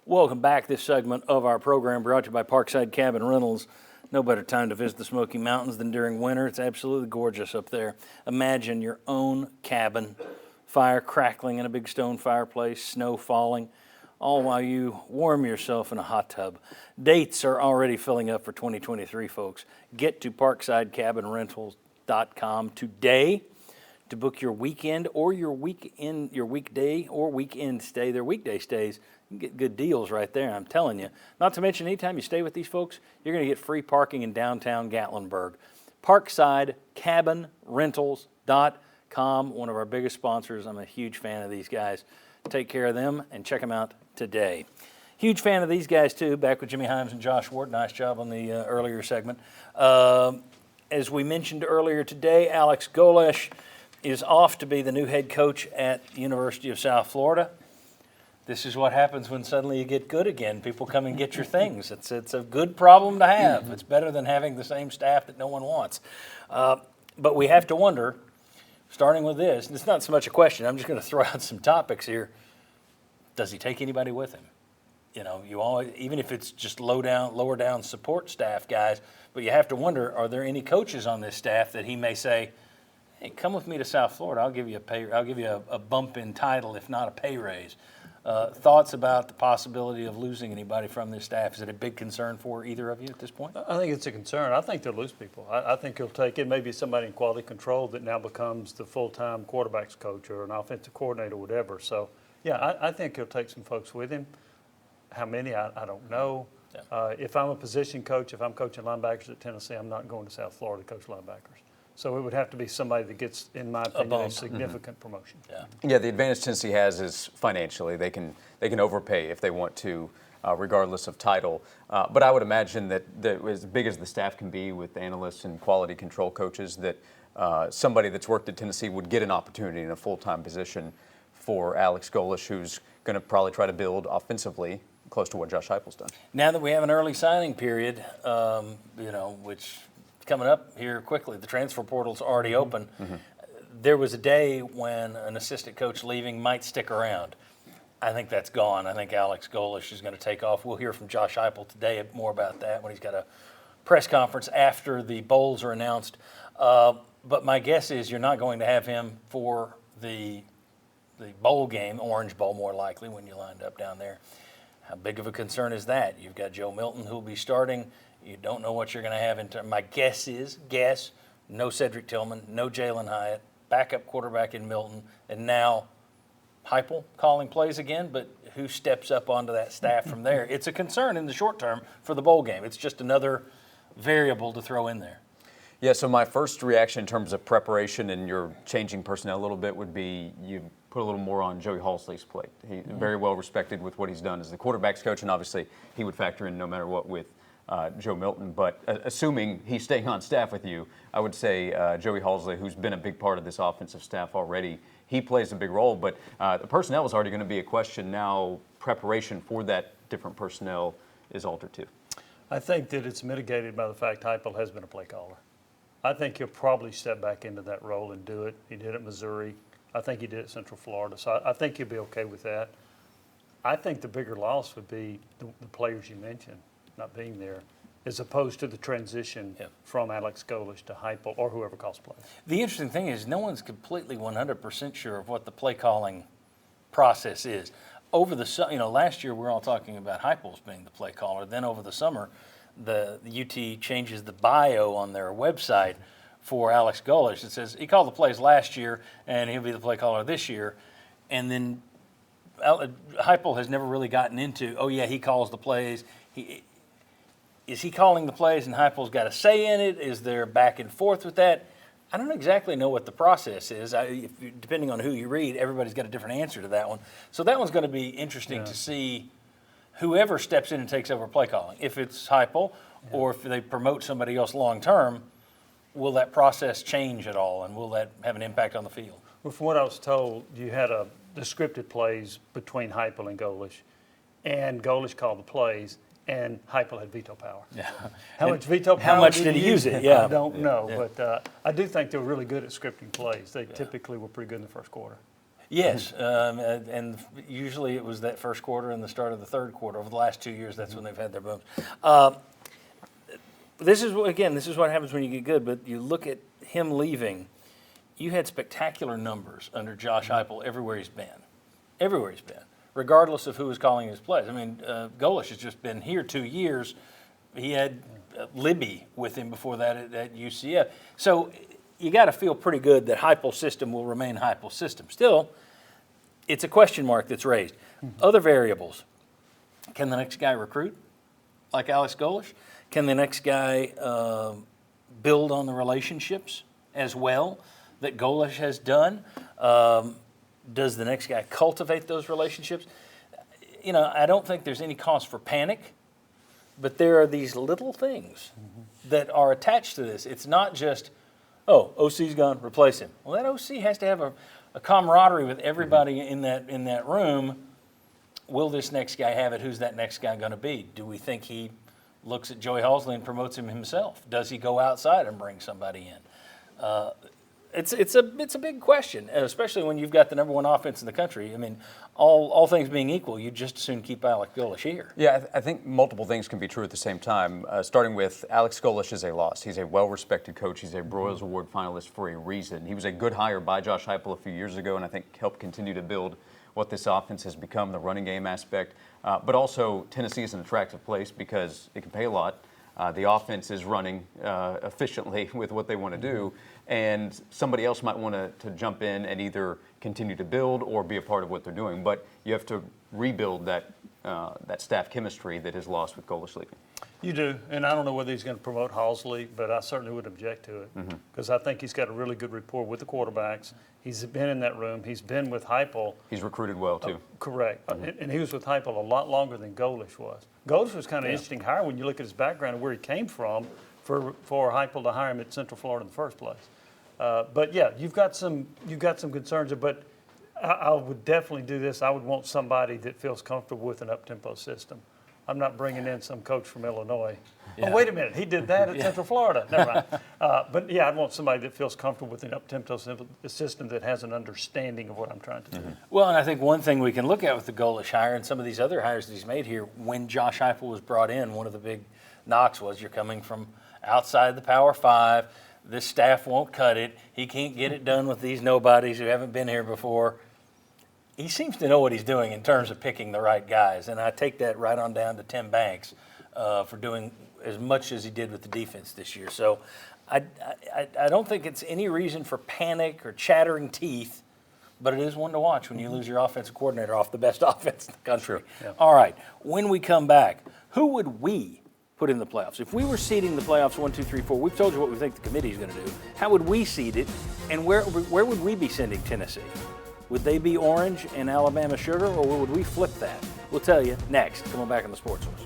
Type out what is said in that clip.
Welcome back. This segment of our program brought to you by Parkside Cabin Rentals. No better time to visit the Smoky Mountains than during winter. It's absolutely gorgeous up there. Imagine your own cabin, fire crackling in a big stone fireplace, snow falling, all while you warm yourself in a hot tub. Dates are already filling up for 2023, folks. Get to ParksideCabinRentals.com today to book your weekend or your weekday or weekend stay. Their weekday stays, you can get good deals right there, I'm telling you. Not to mention, anytime you stay with these folks, you're going to get free parking in downtown Gatlinburg. ParksideCabinRentals.com, one of our biggest sponsors. I'm a huge fan of these guys. Take care of them and check them out today. Huge fan of these guys, too. Back with Jimmy Himes and Josh Ward. Nice job on the earlier segment. As we mentioned earlier today, Alex Golesh is off to be the new head coach at University of South Florida. This is what happens when suddenly you get good again. People come and get your things. It's a good problem to have. It's better than having the same staff that no one wants. But we have to wonder, starting with this, and it's not so much a question, I'm just going to throw out some topics here. Does he take anybody with him? You know, you always, even if it's just lower down support staff guys, but you have to wonder, are there any coaches on this staff that he may say, hey, come with me to South Florida. I'll give you a bump in title, if not a pay raise. Thoughts about the possibility of losing anybody from this staff? Is it a big concern for either of you at this point? I think it's a concern. I think they'll lose people. I think he'll take it. Maybe somebody in quality control that now becomes the full-time quarterbacks coach or an offensive coordinator or whatever. So, yeah, I think he'll take some folks with him. How many, I don't know. Yeah. If I'm a position coach, if I'm coaching linebackers at Tennessee, I'm not going to South Florida to coach linebackers. So it would have to be somebody that gets, in my opinion, a significant promotion. Yeah, the advantage Tennessee has is financially. They can overpay if they want to, regardless of title. But I would imagine that as big as the staff can be with analysts and quality control coaches, that somebody that's worked at Tennessee would get an opportunity in a full-time position for Alex Golesh, who's going to probably try to build offensively close to what Josh Heupel's done. Now that we have an early signing period, which coming up here quickly. The transfer portal's already open. There was a day when an assistant coach leaving might stick around. I think that's gone. I think Alex Golesh is going to take off. We'll hear from Josh Heupel today more about that when he's got a press conference after the bowls are announced. But my guess is you're not going to have him for the bowl game, Orange Bowl more likely when you lined up down there. How big of a concern is that? You've got Joe Milton who'll be starting. You don't know what you're going to have in terms. My guess is, no Cedric Tillman, no Jalen Hyatt, backup quarterback in Milton, and now Heupel calling plays again, but who steps up onto that staff from there? It's a concern in the short term for the bowl game. It's just another variable to throw in there. Yeah, so my first reaction in terms of preparation and your changing personnel a little bit would be you put a little more on Joey Halsley's plate. He's very well respected with what he's done as the quarterback's coach, and obviously he would factor in no matter what with Joe Milton, but assuming he's staying on staff with you, I would say Joey Halsley, who's been a big part of this offensive staff already, he plays a big role, but the personnel is already going to be a question now. Preparation for that different personnel is altered too. I think that it's mitigated by the fact Heupel has been a play caller. I think he'll probably step back into that role and do it. He did it at Missouri. I think he did it at Central Florida, so I think he'll be okay with that. I think the bigger loss would be the players you mentioned not being there, as opposed to the transition from Alex Golesh to Heupel or whoever calls plays. The interesting thing is no one's completely 100% sure of what the play calling process is. Over the last year we're all talking about Heupel's being the play caller. Then over the summer, the UT changes the bio on their website for Alex Golesh. It says he called the plays last year and he'll be the play caller this year. And then Heupel has never really gotten into, he calls the plays. Is he calling the plays and Heupel's got a say in it? Is there back and forth with that? I don't exactly know what the process is. Depending on who you read, everybody's got a different answer to that one. So that one's going to be interesting to see whoever steps in and takes over play calling. If it's Heupel or if they promote somebody else long term, will that process change at all and will that have an impact on the field? Well, from what I was told, you had the scripted plays between Heupel and Golesh, and Golesh called the plays. And Heupel had veto power. Yeah. How much veto power? How much did he use it? Yeah. I don't know, but I do think they were really good at scripting plays. They typically were pretty good in the first quarter. Yes, and usually it was that first quarter and the start of the third quarter. Over the last 2 years, that's when they've had their booms. This is what happens when you get good. But you look at him leaving. You had spectacular numbers under Josh Heupel everywhere he's been, regardless of who was calling his plays. I mean, Golesh has just been here 2 years. He had Libby with him before that at UCF. So you got to feel pretty good that Heupel's system will remain Heupel's system. Still, it's a question mark that's raised. Other variables. Can the next guy recruit like Alex Golesh? Can the next guy build on the relationships as well that Golesh has done? Does the next guy cultivate those relationships? You know, I don't think there's any cause for panic, but there are these little things that are attached to this. It's not just, oh, OC's gone, replace him. Well, that OC has to have a camaraderie with everybody in that room. Will this next guy have it? Who's that next guy going to be? Do we think he looks at Joey Halsley and promotes him himself? Does he go outside and bring somebody in? It's a big question, especially when you've got the number one offense in the country. I mean, all things being equal, you'd just as soon keep Alex Golesh here. Yeah, I think multiple things can be true at the same time. Starting with Alex Golesh is a loss. He's a well-respected coach. He's a Broyles Award finalist for a reason. He was a good hire by Josh Heupel a few years ago, and I think helped continue to build what this offense has become, the running game aspect. But also, Tennessee is an attractive place because it can pay a lot. The offense is running efficiently with what they want to do, and somebody else might want to jump in and either continue to build or be a part of what they're doing. But you have to rebuild that staff chemistry that is lost with Golesh leaving. You do, and I don't know whether he's going to promote Halsley, but I certainly would object to it because I think he's got a really good rapport with the quarterbacks. He's been in that room. He's been with Heupel. He's recruited well, too. Correct. And he was with Heupel a lot longer than Golesh was. Golesh was kind of interesting hire when you look at his background and where he came from for Heupel to hire him at Central Florida in the first place. But yeah, you've got some concerns, but I would definitely do this. I would want somebody that feels comfortable with an up-tempo system. I'm not bringing in some coach from Illinois. Yeah. Oh, wait a minute, he did that at Central Florida. Never mind. But yeah, I'd want somebody that feels comfortable with an up-tempo system that has an understanding of what I'm trying to do. Well, and I think one thing we can look at with the Golesh hire and some of these other hires that he's made here, when Josh Heupel was brought in, one of the big knocks was you're coming from outside the Power Five. This staff won't cut it. He can't get it done with these nobodies who haven't been here before. He seems to know what he's doing in terms of picking the right guys, and I take that right on down to Tim Banks for doing as much as he did with the defense this year. So I don't think it's any reason for panic or chattering teeth, but it is one to watch when you lose your offensive coordinator off the best offense in the country. Yeah. All right, when we come back, who would we put in the playoffs? If we were seeding the playoffs 1, 2, 3, 4, we've told you what we think the committee is going to do. How would we seed it, and where would we be sending Tennessee? Would they be orange and Alabama sugar, or would we flip that? We'll tell you next. Come on back on the Sports Source.